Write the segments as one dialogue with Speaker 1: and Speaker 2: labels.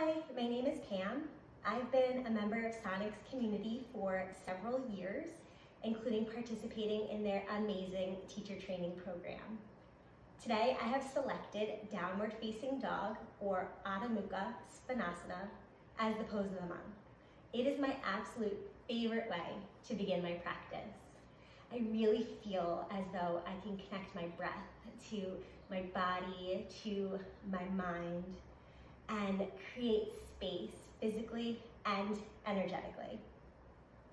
Speaker 1: Hi, my name is Pam. I've been a member of Sonic's community for several years, including participating in their amazing teacher training program. Today, I have selected downward facing dog, or Adho mukha svanasana, as the pose of the month. It is my absolute favorite way to begin my practice. I really feel as though I can connect my breath to my body, to my mind, and create space physically and energetically.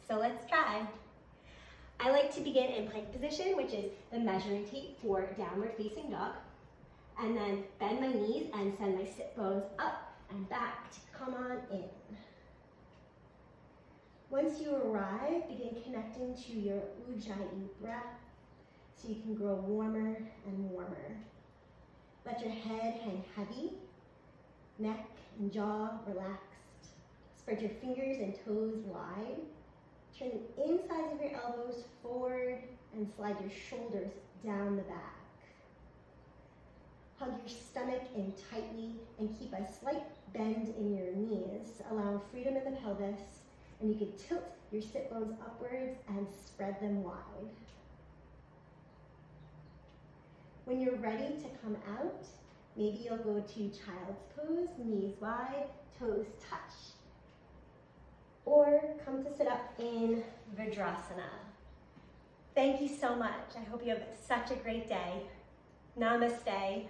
Speaker 1: So let's try. I like to begin in plank position, which is the measuring tape for downward facing dog, and then bend my knees and send my sit bones up and back to come on in. Once you arrive, begin connecting to your ujjayi breath so you can grow warmer and warmer. Let your head hang heavy, neck and jaw relaxed. Spread your fingers and toes wide. Turn the insides of your elbows forward and slide your shoulders down the back. Hug your stomach in tightly and keep a slight bend in your knees, allowing freedom in the pelvis, and you can tilt your sit bones upwards and spread them wide. When you're ready to come out, maybe you'll go to child's pose, knees wide, toes touch. Or come to sit up in Vajrasana. Thank you so much. I hope you have such a great day. Namaste.